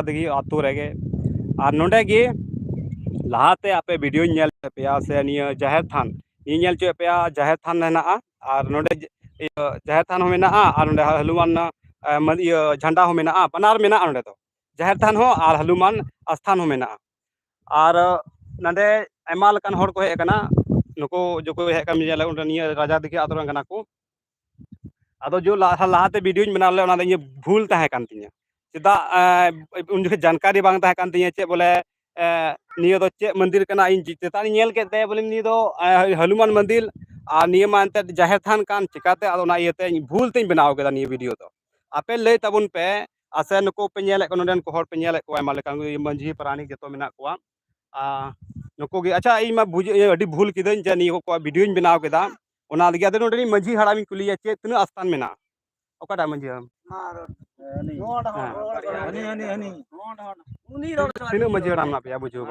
ᱫᱤᱜᱤ ᱟᱛᱳ ᱨᱮᱜᱮ ᱟᱨ ᱱᱚᱰᱮ ᱜᱮ ᱞᱟᱦᱟᱛᱮ ᱟᱯᱮ ᱵᱷᱤᱰᱤᱭᱳᱧ ᱧᱮᱞ ᱯᱮᱭᱟ ᱥᱮ ᱱᱤᱭᱟᱹ ᱡᱟᱦᱮᱨ ᱛᱷᱟᱱ ᱤᱧ ᱧᱮᱞ ᱦᱚᱪᱚᱭᱮᱫ ᱯᱮᱭᱟ ᱡᱟᱦᱮᱨ ᱛᱷᱟᱱ ᱦᱮᱱᱟᱜᱼᱟ ᱟᱨ ᱱᱚᱰᱮ ᱡᱟᱦᱮर थान हो मेना और नोडे हनुमान झंडा हो मेना बनार मेना नोडे तो जाहिर थान हो और हनुमान स्थान हो मेना और नंदे आयमा लकान हर को हेज कना नुको जो को हेज कन निया राजा दिखे आतो रन कना को आदो जो लाहाते वीडियो बना ले ओना दे भूल ताहे कान तिया चेदा उन जो जानकारी बांग ताहे कान तिया चे बोले निया दो चे मंदिर कना इन चेतान नेल के ते बोले निया दो हनुमान मंदिर और निया मानते जाहिर थान कान चिकाते आदो ना इयते भूल तें बनाव केदा निया वीडियो तो आपे ले तबुन पे आसे नुको पे नेल को नोडन को हर पे नेल को आयमा लकान मंझी प्राणी जतो मेना को नुको गे अच्छा इन मा बुझ अडी भूल किदन जे निया को वीडियो बनाव केदा ओना लगे आदो नोडनी मंझी हाड़ामी कुलिया चे तना स्थान मेना ओकाटा मंझी तीन मंझी हाड़ाम ना पे बुझो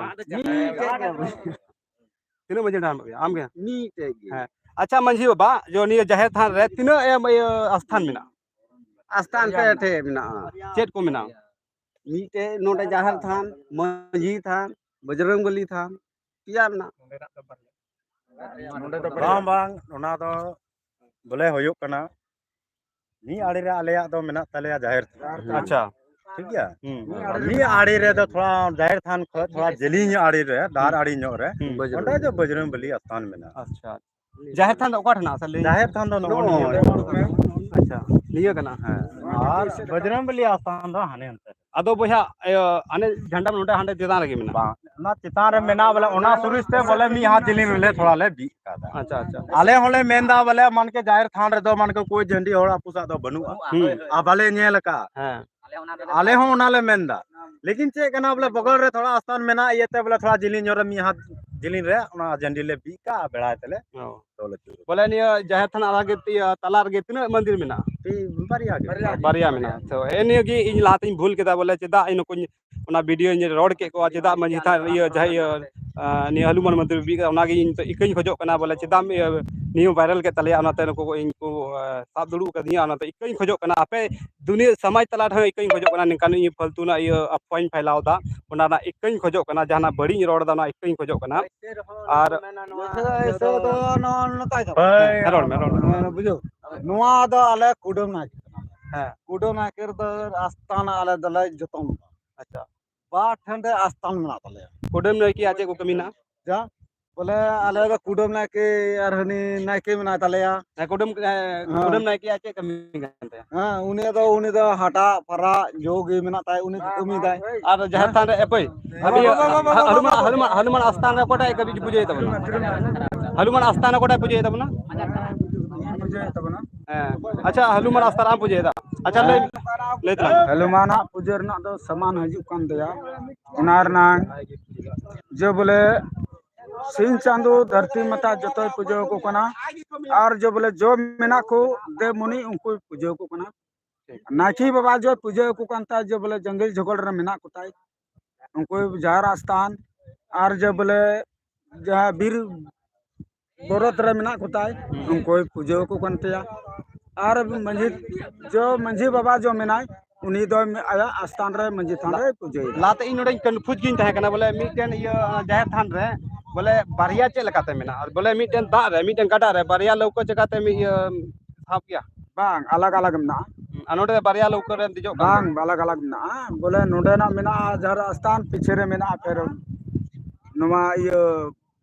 तीन मंझी हाड़ाम पे आम के अच्छा मंझी बाबा जो निया जाहिर थान रे तीन स्थान मेना स्थान पे थे मेना चेत को मेना मीटे नोडे जाहिर थान मंझी थान बजरंगबली थान पिया मेना बांग बांग ओना दो बोले होयुक कना नी आड़ी रे आलेया दो मेना तलेया जाहिर थान अच्छा ठीक है नी आड़ी रे तो थोड़ा जाहिर थान को थोड़ा जलीन आड़ी रे दार आड़ी नो रे ओंडे जो बजरंगबली स्थान मेना अच्छा जाहिर थान ओका ठना असल जाहिर थान दो नो अच्छा निया कना और बजरंगबली स्थान दो हाने अंतर अदो बहा आने झंडा नोडे हांडे चेतान रे मेना ना चितान रे मेना बोले ओना सुरिस ते बोले मी हाथ जिली में ले थोड़ा ले बी कादा अच्छा अच्छा आले होले मेंदा बोले मन के जाहिर थान रे दो मन के कोई झंडी होड़ा पुसा दो बनु आ बाले नेल का हां आले हो ओना ले मेंदा लेकिन चे कना बोले बगल रे थोड़ा स्थान मेना इयते बोले थोड़ा जिली जोर मी हाथ जिली रे ओना झंडी ले बी का बेड़ा तले तोले बोले निया जाहिर थान आगे तला रे तीना मंदिर मेना बारिया मेना तो एनिया गी इन लाते भूल केदा बोले चेदा इन को ओना वीडियो इन रोड के को चेदा मंझी थान निया हनुमान मंदिर बी ओना गी इन तो इकई खोजो कना बोले चेदा नियो वायरल के तले ओना ते को इन को साब दुड़ू कदिया ओना ते इकई खोजो कना आपे दुनिया समाज तला रे इकई खोजो कना निकान इ फालतू ना अफवाइन फैलाव दा ओना ना इकई खोजो कना जहाना बड़ी रोड दा ना इकई खोजो कना और ऐसे तो नो नकाय था रोड में बुझो नोआ दो आले कुडम ना हां कुडम ना कर दो स्थान आले दले जतन अच्छा बा ठंडे स्थान मेना तले कुडम नई की आचे को कमीना जा बोले आले दो कुडम ना के यार हनी ना के मेना तलेया कुडम नई की आचे कमी गनते हां उनी दो हटा परा जोगी मेना ताय उनी कमी दाय और जाहिर थान रे एपई अभी हनुमान स्थान रे कोटा कभी पूजे तबना हनुमान स्थान कोटा पूजे तबना अच्छा हनुमान स्थान पूजे दा अच्छा ले हनुमान पूजे रना दो सामान हजू कान दया उनार ना जो बोले सिंह चांदो धरती माता जतो पूजे को कना और जो बोले जो मेना को दे मुनि उनको पूजे को कना नाची बाबा जो पूजे को कांता जो बोले जंगल झगड़ रे मेना को ताई उनको जाहर स्थान और जो बोले जहां वीर बरत रे मेना को ताई उनको पूजे को कांतिया और मंझी बाबा जो मेनाय उनी दो आया स्थान रे मंझी थान रे पूजे लाते इन नोडे कन्फ्यूज गिन ताहे कना बोले मिटेन जाहिर थान रे बोले बारिया चे लकाते मेना और बोले मिटेन दा रे मिटेन गाडा रे बारिया लौको चकाते मी साफ किया बांग अलग अलग मेना नोडे बारिया लौको रे दिजो बांग अलग अलग मेना बोले नोडे ना मेना जहर स्थान पीछे रे मेना फिर नुमा ये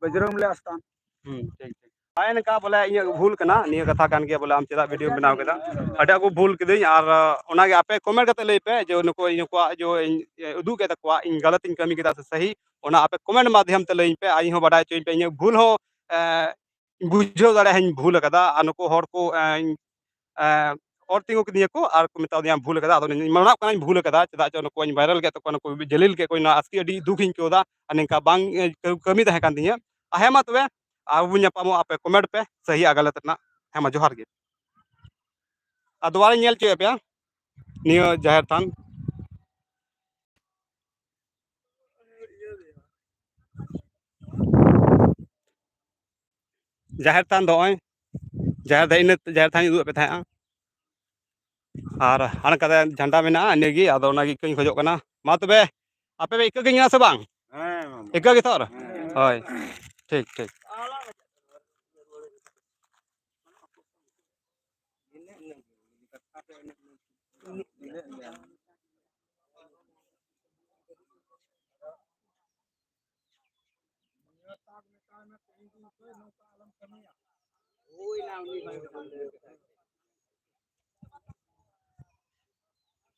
बजरंगबली स्थान ठीक ठीक आयन का बोले इन भूल कना निया कथा कान के बोले हम चेदा वीडियो बनाव केदा अडा को भूल किदई और ओना गे आपे कमेंट करते लई पे जो नको इनको जो उदू के तकवा इन गलत इन कमी केदा से सही ओना आपे कमेंट माध्यम ते लई पे आई हो बडाय चोई पे इन भूल हो बुझो दाड़े हन भूल कदा नको हर को और तिंगो के को और को मेता दिया भूल कदा मना कान भूल कदा चेदा जो नको वायरल के तो नको जलील के कोई ना आस्की अडी दुख इन कोदा अनिका बांग कमी तहे कान दिया आहेमा तबे अब नापामो आपे कमेंट पे सही गलत ना हेमा जोहार गे दोबारा नेल चे पे नियो जाहिर थान जाहिर थान दो जाहिर थान उदू पे था और हाण कदा झंडा मेना नेगी आदो नागी कई खोजो कना मा तबे आपे बे इका गइया से बांग हाँ इका गे तोर होय ठीक ठीक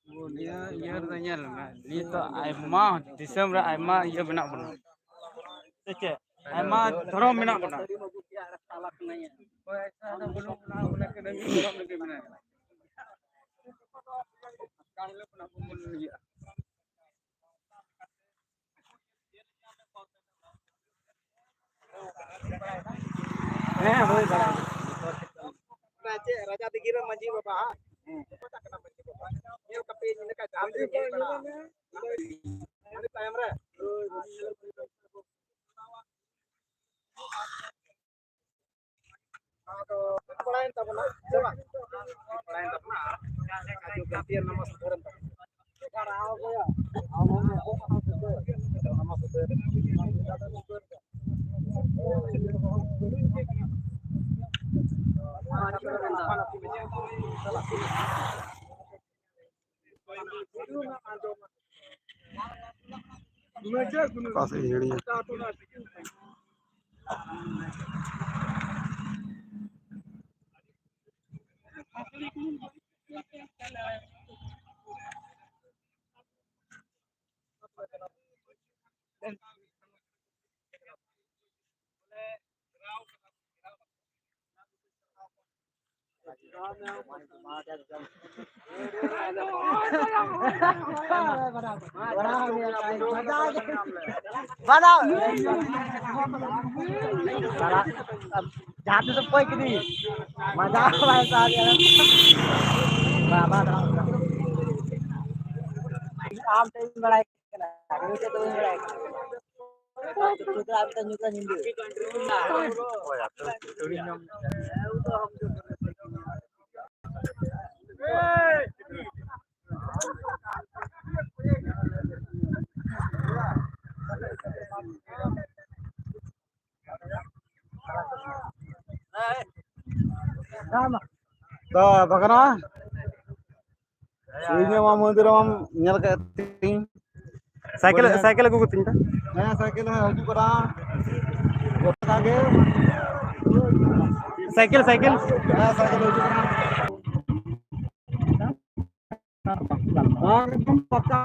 Iya nyel ni to aima disem re aima iya benak buna. Cece aima thorom benak buna. Oh sana belum benak buna ke demi thorom lagi benak. Kali le benak bun iya. Boleh balik. Raja dikira manji bapak. Ini kape ini ka jam ni bana. Ini time re. Atau pelayan tak pernah. Coba. Pelayan tak pernah. Kaju gantian nama saudara tak. Sekarang apa ya? Awalnya nama saudara. Pass he Jatuh sepoi ke ni. Masa bahasa dia. Baba dah. Am tu berai. Ini tu berai. Kita kita juga Hindu. Oh ya, tu nyom. तो बकरा ini mah मंदिर में nyal ke ting cycle cycle को कुछ नया cycle है हजू करा ओटा के साइकिल साइकिल नया साइकिल हजू करा हां एकदम पक्का